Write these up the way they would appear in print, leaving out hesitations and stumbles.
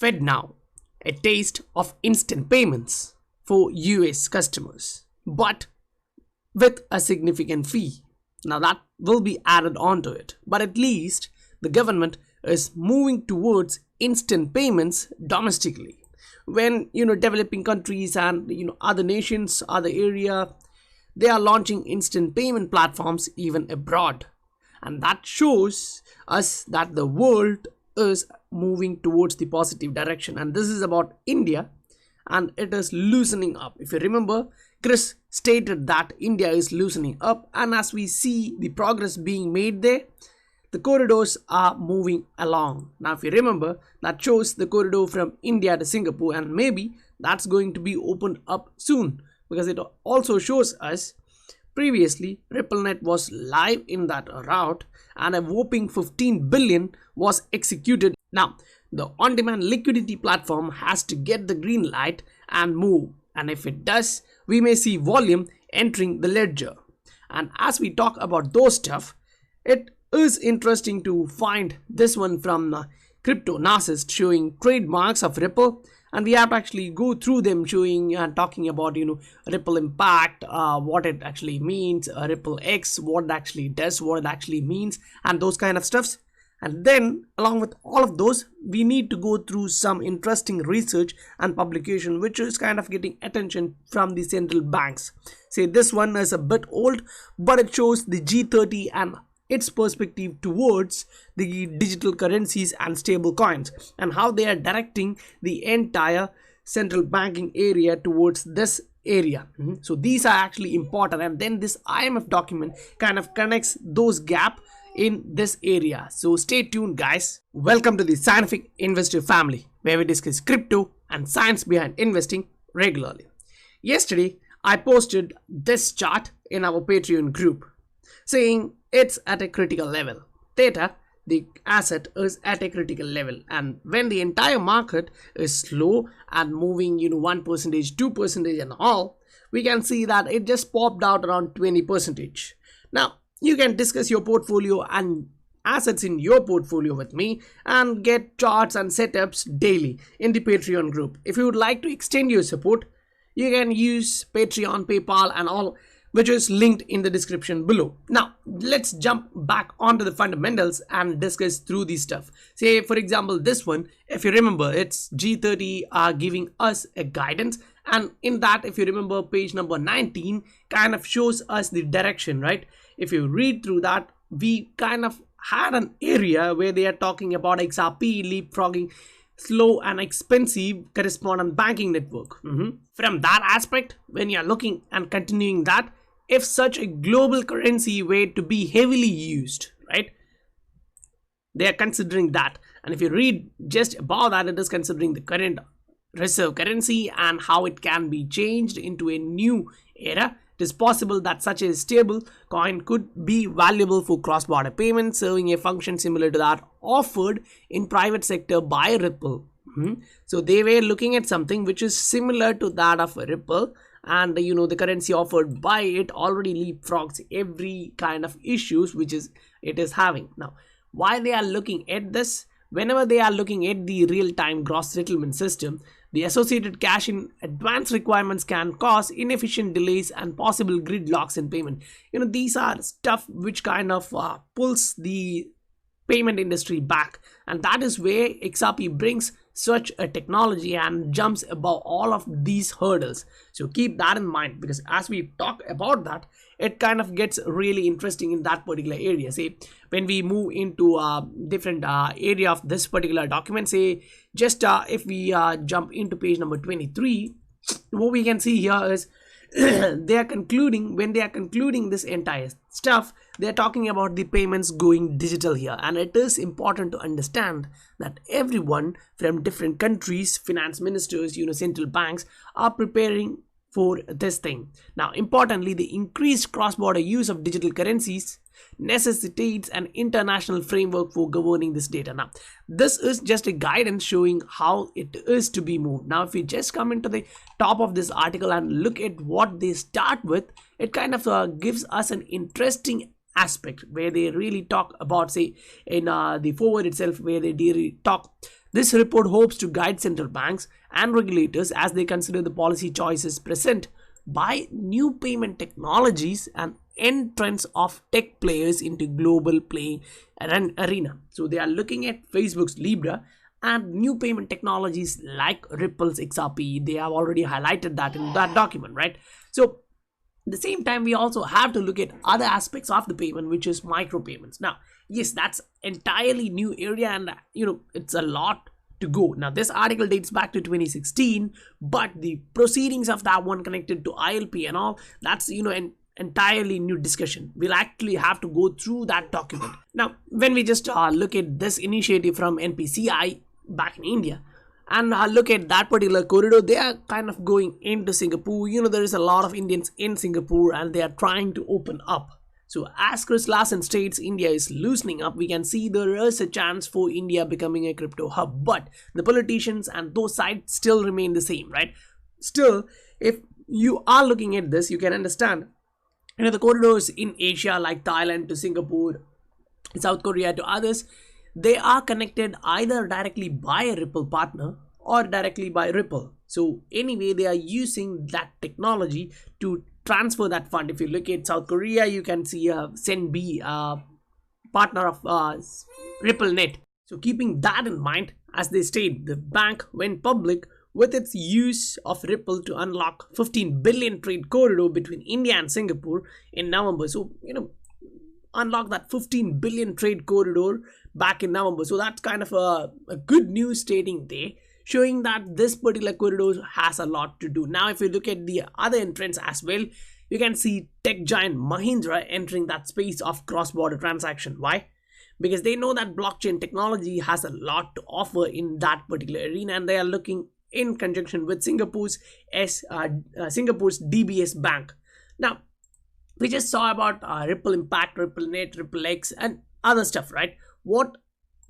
FedNow, a taste of instant payments for US customers, but with a significant fee. Now that will be added onto it, but at least the government is moving towards instant payments domestically. When developing countries and other nations, other area, they are launching instant payment platforms even abroad, and that shows us that the world is moving towards the positive direction. And this is about India, and it is loosening up. If you remember, Chris stated that India is loosening up, and as we see the progress being made there, the corridors are moving along. Now if you remember, that shows the corridor from India to Singapore, and maybe that's going to be opened up soon, because it also shows us previously RippleNet was live in that route and a whopping 15 billion was executed. Now the on-demand liquidity platform has to get the green light and move, and if it does, we may see volume entering the ledger. And as we talk about those stuff, it is interesting to find this one from Crypto Narcissist showing trademarks of Ripple, and we have to actually go through them, showing and talking about Ripple Impact, what it actually means, Ripple X, what it actually does, what it actually means, and those kind of stuffs. And then along with all of those, we need to go through some interesting research and publication which is kind of getting attention from the central banks. Say this one is a bit old, but it shows the G30 and its perspective towards the digital currencies and stable coins, and how they are directing the entire central banking area towards this area. So these are actually important, and then this IMF document kind of connects those gap in this area. So stay tuned, guys. Welcome to the Scientific Investor family, where we discuss crypto and science behind investing regularly. Yesterday I posted this chart in our Patreon group saying it's at a critical level. Theta, the asset, is at a critical level, and when the entire market is slow and moving 1%, 2% and all, we can see that it just popped out around 20%. Now you can discuss your portfolio and assets in your portfolio with me and get charts and setups daily in the Patreon group. If you would like to extend your support, you can use Patreon, PayPal and all, which is linked in the description below. Now let's jump back onto the fundamentals and discuss through this stuff. Say for example this one, if you remember, it's G30 are giving us a guidance, and in that, if you remember, page number 19 kind of shows us the direction, right? If you read through that, we kind of had an area where they are talking about XRP leapfrogging slow and expensive correspondent banking network. From that aspect, when you are looking and continuing that, if such a global currency were to be heavily used, right, they are considering that. And if you read just above that, it is considering the current reserve currency and how it can be changed into a new era. It is possible that such a stable coin could be valuable for cross-border payments, serving a function similar to that offered in private sector by Ripple. So they were looking at something which is similar to that of Ripple, and the currency offered by it already leapfrogs every kind of issues which it is having. Now why they are looking at this? Whenever they are looking at the real-time gross settlement system, the associated cash in advance requirements can cause inefficient delays and possible gridlocks in payment. These are stuff which kind of pulls the payment industry back, and that is where XRP brings such a technology and jumps above all of these hurdles. So keep that in mind, because as we talk about that, it kind of gets really interesting in that particular area. Say when we move into a different area of this particular document, say just if we jump into page number 23, what we can see here is they are concluding, when they are concluding this entire stuff, they are talking about the payments going digital here. And it is important to understand that everyone from different countries, finance ministers, central banks are preparing for this thing. Now importantly, the increased cross-border use of digital currencies necessitates an international framework for governing this data. Now this is just a guidance showing how it is to be moved. Now if we just come into the top of this article and look at what they start with, it kind of gives us an interesting aspect where they really talk about, say in the forward itself, where they really talk This report hopes to guide central banks and regulators as they consider the policy choices present by new payment technologies and entrance of tech players into global playing arena. So they are looking at Facebook's Libra and new payment technologies like Ripple's XRP. They have already highlighted that in that document, right? So at the same time, we also have to look at other aspects of the payment, which is micropayments. Now, yes, that's entirely new area, and it's a lot to go. Now, this article dates back to 2016, but the proceedings of that one connected to ILP and all, that's an entirely new discussion. We'll actually have to go through that document. Now, when we just look at this initiative from NPCI back in India, and look at that particular corridor, they are kind of going into Singapore. There is a lot of Indians in Singapore and they are trying to open up. So as Chris Larsen states, India is loosening up. We can see there is a chance for India becoming a crypto hub, but the politicians and those sides still remain the same, right? Still, if you are looking at this, you can understand, the corridors in Asia like Thailand to Singapore, South Korea to others, they are connected either directly by a Ripple partner or directly by Ripple. So anyway, they are using that technology to transfer that fund. If you look at South Korea, you can see a Senbi, partner of RippleNet. So keeping that in mind, as they state, the bank went public with its use of Ripple to unlock 15 billion trade corridor between India and Singapore in November. So, unlock that 15 billion trade corridor back in November. So that's kind of a good news stating there, showing that this particular corridor has a lot to do. Now, if you look at the other entrants as well, you can see tech giant Mahindra entering that space of cross-border transaction. Why? Because they know that blockchain technology has a lot to offer in that particular arena, and they are looking in conjunction with Singapore's DBS Bank. Now, we just saw about Ripple Impact, RippleNet, RippleX, and other stuff, right? What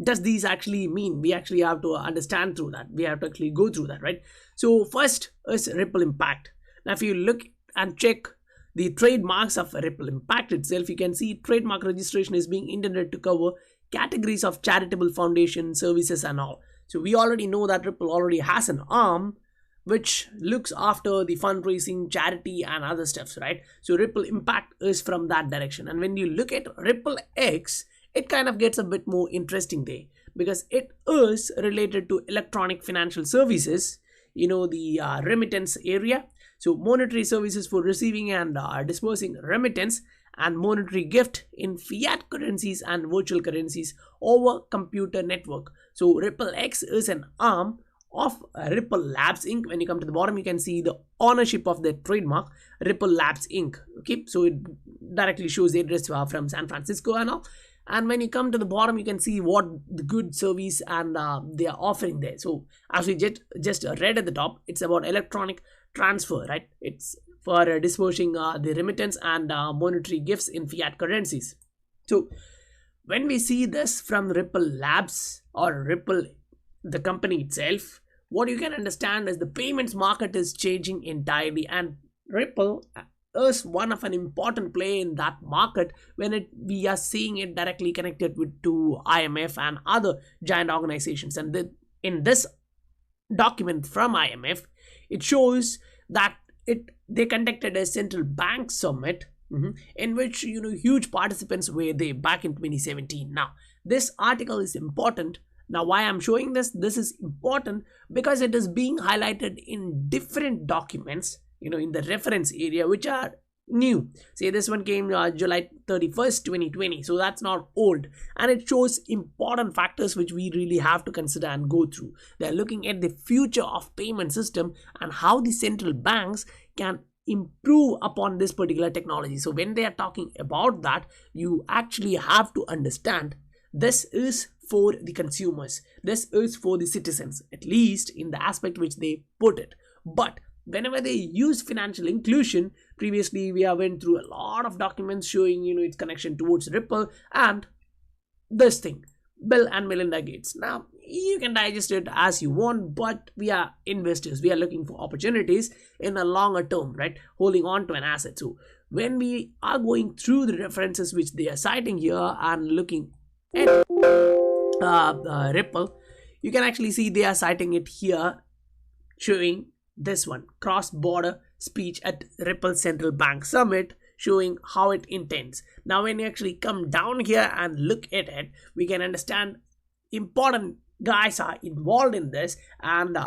does these actually mean? We actually have to understand through that. We have to actually go through that, right? So first is Ripple Impact. Now, if you look and check the trademarks of Ripple Impact itself, you can see trademark registration is being intended to cover categories of charitable foundation services and all. So we already know that Ripple already has an arm which looks after the fundraising, charity, and other stuffs, right? So Ripple Impact is from that direction. And when you look at Ripple X, it kind of gets a bit more interesting there, because it is related to electronic financial services, the remittance area. So monetary services for receiving and dispersing remittance, and monetary gift in fiat currencies and virtual currencies over computer network. So Ripple X is an arm of Ripple Labs Inc. When you come to the bottom, you can see the ownership of the trademark Ripple Labs Inc. Okay, so it directly shows the address from San Francisco and all. And when you come to the bottom, you can see what the good service and they are offering there. So as we just read at the top, it's about electronic transfer, right? It's for dispersing the remittance and monetary gifts in fiat currencies. So when we see this from Ripple Labs or Ripple, the company itself, what you can understand is the payments market is changing entirely, and Ripple is one of an important player in that market when we are seeing it directly connected to IMF and other giant organizations. And in this document from IMF, it shows that they conducted a central bank summit in which huge participants were there back in 2017. Now, this article is important. Now, why I'm showing this is important because it is being highlighted in different documents, in the reference area, which are new. Say this one came July 31st, 2020. So that's not old. And it shows important factors which we really have to consider and go through. They're looking at the future of payment system and how the central banks can improve upon this particular technology. So when they are talking about that, you actually have to understand this is for the consumers. This is for the citizens, at least in the aspect which they put it. But whenever they use financial inclusion, previously we have went through a lot of documents showing its connection towards Ripple and this thing, Bill and Melinda Gates. Now you can digest it as you want, but we are investors. We are looking for opportunities in a longer term, right? Holding on to an asset. So when we are going through the references which they are citing here and looking at Ripple, You can actually see they are citing it here, showing this one, cross-border speech at Ripple Central Bank Summit, showing how it intends. Now when you actually come down here and look at it, we can understand important guys are involved in this, and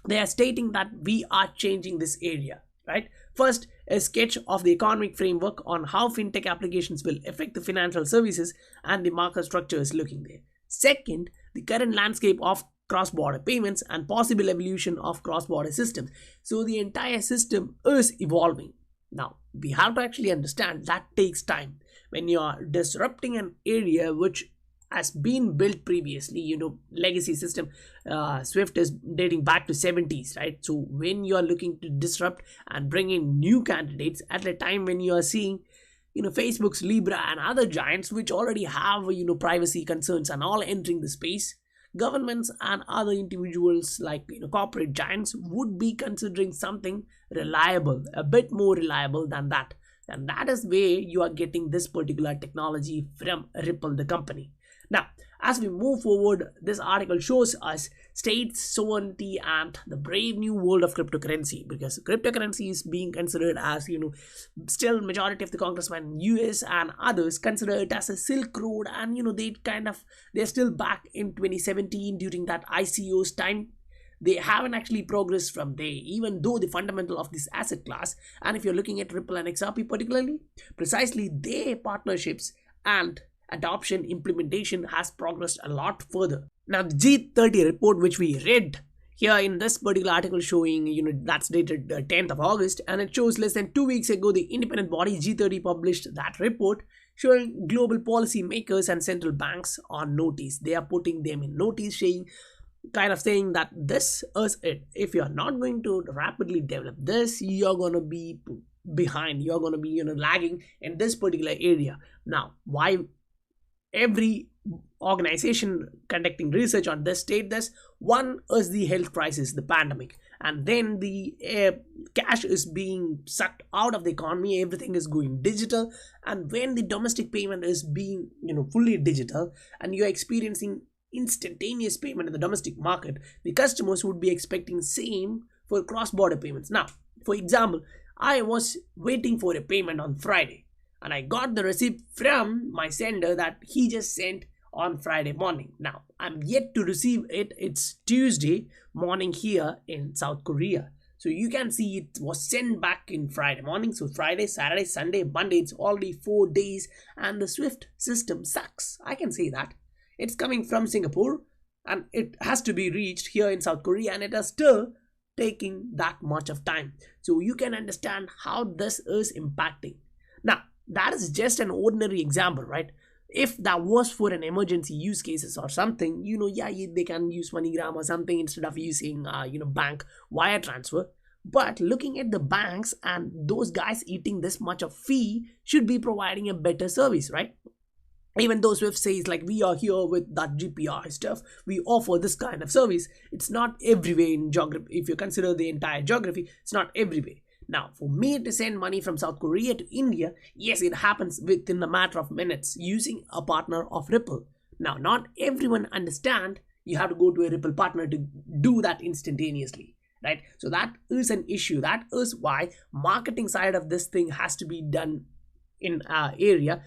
they are stating that we are changing this area, right? First, a sketch of the economic framework on how fintech applications will affect the financial services and the market structure is looking there. Second, the current landscape of cross-border payments and possible evolution of cross-border systems. So the entire system is evolving. Now, we have to actually understand that takes time. When you are disrupting an area which has been built previously, legacy system, Swift is dating back to 70s, right? So when you are looking to disrupt and bring in new candidates at a time when you are seeing Facebook's Libra and other giants which already have privacy concerns and all entering the space, governments and other individuals like corporate giants would be considering something reliable, a bit more reliable than that. And that is where you are getting this particular technology from Ripple, the company. Now, as we move forward, this article shows us state sovereignty and the brave new world of cryptocurrency, because cryptocurrency is being considered as, still majority of the congressmen in US and others consider it as a Silk Road, and they're still back in 2017 during that ICO's time. They haven't actually progressed from there, even though the fundamental of this asset class, and if you're looking at Ripple and XRP particularly, precisely their partnerships and adoption implementation has progressed a lot further. Now the G30 report which we read here in this particular article showing, that's dated 10th of August, and it shows less than 2 weeks ago the independent body G30 published that report showing global policy makers and central banks on notice. They are putting them in notice, saying that this is it. If you're not going to rapidly develop this, you're going to be behind, you're going to be lagging in this particular area. Now, why every organization conducting research on this state this? One is the health crisis, the pandemic, and then the cash is being sucked out of the economy, everything is going digital, and when the domestic payment is being fully digital and you're experiencing instantaneous payment in the domestic market, the customers would be expecting same for cross-border payments. Now, for example, I was waiting for a payment on Friday, and I got the receipt from my sender that he just sent on Friday morning. Now, I'm yet to receive it. It's Tuesday morning here in South Korea. So you can see it was sent back in Friday morning. So Friday, Saturday, Sunday, Monday, it's already 4 days, and the SWIFT system sucks. I can say that. It's coming from Singapore and it has to be reached here in South Korea, and it is still taking that much of time. So you can understand how this is impacting. Now, that is just an ordinary example, right? If that was for an emergency use cases or something, they can use MoneyGram or something instead of using, bank wire transfer. But looking at the banks and those guys eating this much of fee should be providing a better service, right? Even though Swift says like we are here with that GPR stuff, we offer this kind of service. It's not everywhere in geography. If you consider the entire geography, it's not everywhere. Now, for me to send money from South Korea to India, yes, it happens within a matter of minutes using a partner of Ripple. Now, not everyone understand you have to go to a Ripple partner to do that instantaneously, right? So that is an issue. That is why marketing side of this thing has to be done in area.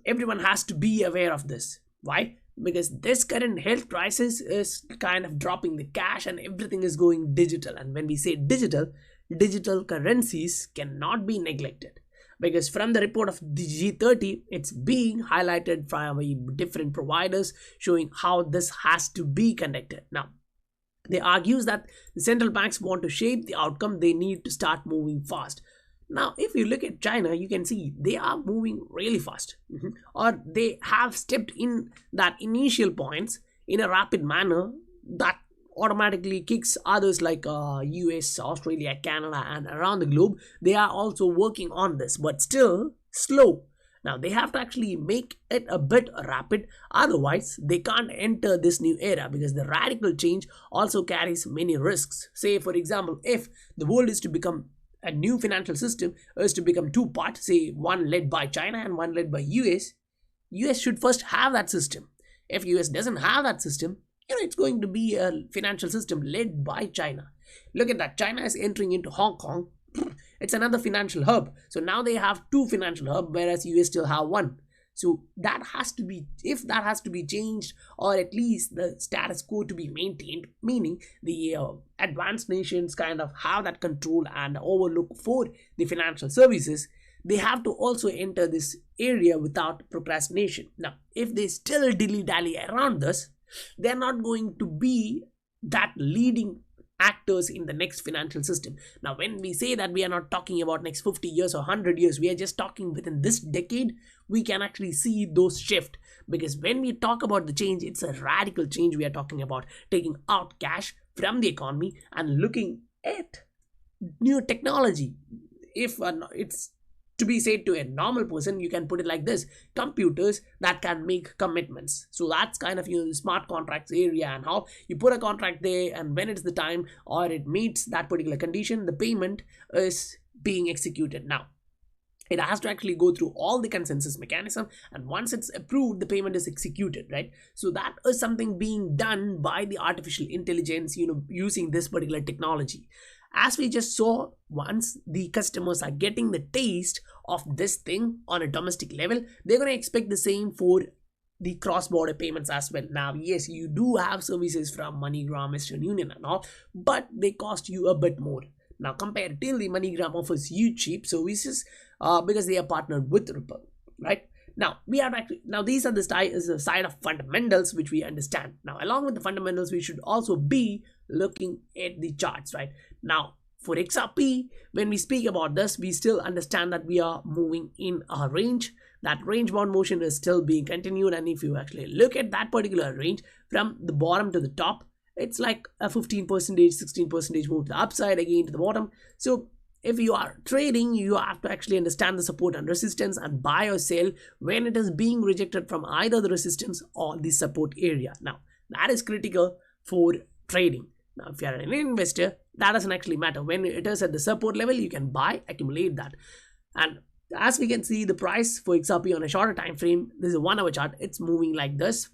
Everyone has to be aware of this. Why? Because this current health crisis is kind of dropping the cash and everything is going digital. And when we say digital currencies cannot be neglected, because from the report of the G30, it's being highlighted from different providers showing how this has to be conducted. Now, they argues that the central banks want to shape the outcome, they need to start moving fast. Now, if you look at China, you can see they are moving really fast, or they have stepped in that initial points in a rapid manner that automatically kicks others like US, Australia, Canada, and around the globe. They are also working on this, but still slow. Now, they have to actually make it a bit rapid, otherwise they can't enter this new era, because the radical change also carries many risks. Say, for example, if the world is to become a new financial system, is to become two parts, say one led by China and one led by US should first have that system. If US doesn't have that system, it's going to be a financial system led by China. Look at that. China is entering into Hong Kong. It's another financial hub. So now they have two financial hubs, whereas US still have one. So that has to be, if that has to be changed, or at least the status quo to be maintained, meaning the advanced nations kind of have that control and overlook for the financial services, they have to also enter this area without procrastination. Now, if they still dilly-dally around this, they're not going to be that leading actors in the next financial system. Now, when we say that, we are not talking about next 50 years or 100 years, we are just talking within this decade. We can actually see those shift, because when we talk about the change, it's a radical change. We are talking about taking out cash from the economy and looking at new technology. If it's to be said to a normal person, you can put it like this: computers that can make commitments. So that's kind of the smart contracts area, and how you put a contract there, and when it's the time or it meets that particular condition, the payment is being executed. Now, it has to actually go through all the consensus mechanism, and once it's approved, the payment is executed, right? So that is something being done by the artificial intelligence, using this particular technology. As we just saw, once the customers are getting the taste of this thing on a domestic level, they're going to expect the same for the cross-border payments as well. Now, yes, you do have services from MoneyGram, Western Union and all, but they cost you a bit more. Now, comparatively, MoneyGram offers you cheap services because they are partnered with Ripple, right? Now, these are the side of fundamentals which we understand. Now, along with the fundamentals, we should also be looking at the charts, right? Now, for XRP, when we speak about this, we still understand that we are moving in a range. That range bound motion is still being continued, and if you actually look at that particular range from the bottom to the top, it's like a 15%, 16% move to the upside, again to the bottom. So if you are trading, you have to actually understand the support and resistance and buy or sell when it is being rejected from either the resistance or the support area. Now, that is critical for trading. Now, if you are an investor, that doesn't actually matter. When it is at the support level, you can buy, accumulate that. And as we can see, the price for XRP on a shorter time frame, this is a 1 hour chart, it's moving like this.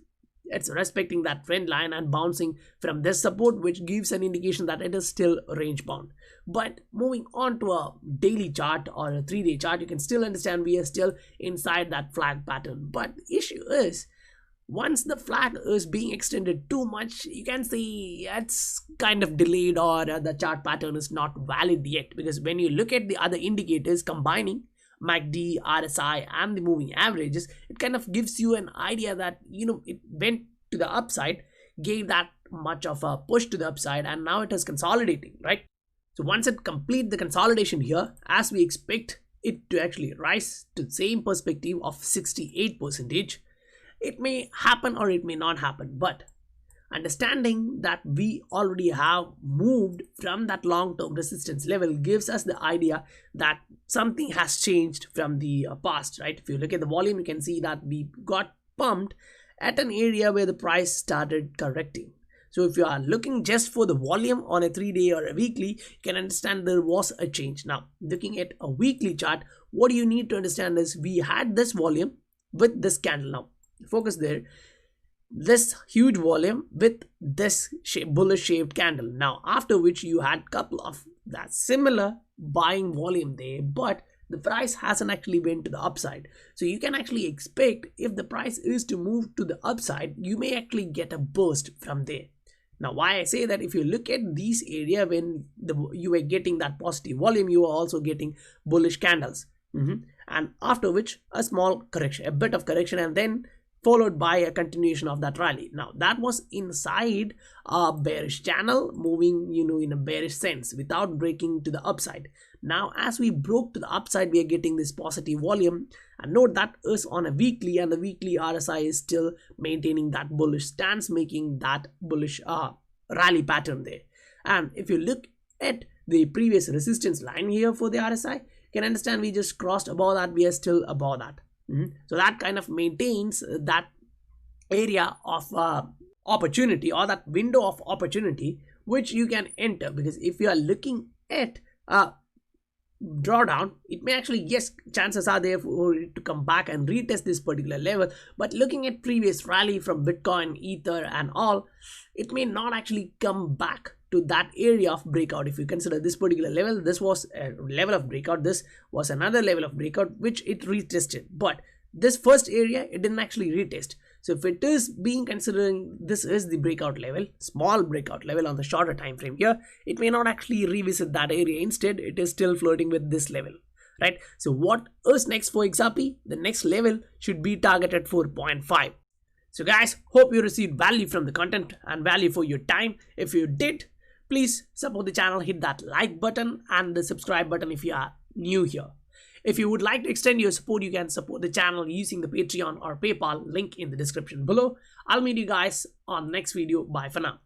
It's respecting that trend line and bouncing from this support, which gives an indication that it is still range bound. But moving on to a daily chart or a 3-day chart, you can still understand we are still inside that flag pattern. But the issue is, once the flag is being extended too much, you can see it's kind of delayed, or the chart pattern is not valid yet. Because when you look at the other indicators combining MACD, RSI and the moving averages, it kind of gives you an idea that it went to the upside, gave that much of a push to the upside, and now it is consolidating, right? So once it complete the consolidation here, as we expect it to actually rise to the same perspective of 68%, it may happen or it may not happen. But understanding that we already have moved from that long-term resistance level gives us the idea that something has changed from the past, right? If you look at the volume, you can see that we got pumped at an area where the price started correcting. So if you are looking just for the volume on a 3-day or a weekly, you can understand there was a change. Now, looking at a weekly chart, what you need to understand is we had this volume with this candle. Now, focus there. This huge volume with this bullish shaped candle. Now, after which you had couple of that similar buying volume there, but the price hasn't actually went to the upside. So you can actually expect, if the price is to move to the upside, you may actually get a burst from there. Now, why I say that, if you look at this area, when you were getting that positive volume, you are also getting bullish candles, and after which a small correction, a bit of correction, and then followed by a continuation of that rally. Now, that was inside a bearish channel, moving in a bearish sense without breaking to the upside. Now, as we broke to the upside, we are getting this positive volume, and note that is on a weekly, and the weekly RSI is still maintaining that bullish stance, making that bullish rally pattern there. And if you look at the previous resistance line here for the RSI, you can understand we just crossed above that, we are still above that. So that kind of maintains that area of opportunity, or that window of opportunity which you can enter. Because if you are looking at drawdown, it may actually, yes, chances are there for it to come back and retest this particular level. But looking at previous rally from Bitcoin, Ether and all, it may not actually come back to that area of breakout. If you consider this particular level, this was a level of breakout, this was another level of breakout which it retested, but this first area it didn't actually retest. So if it is being considering this is the breakout level, small breakout level on the shorter time frame here, it may not actually revisit that area. Instead, it is still flirting with this level, right? So what is next for XRP? The next level should be targeted 4.5. So guys, hope you received value from the content and value for your time. If you did, please support the channel, hit that like button and the subscribe button if you are new here. If you would like to extend your support, you can support the channel using the Patreon or PayPal link in the description below. I'll meet you guys on the next video. Bye for now.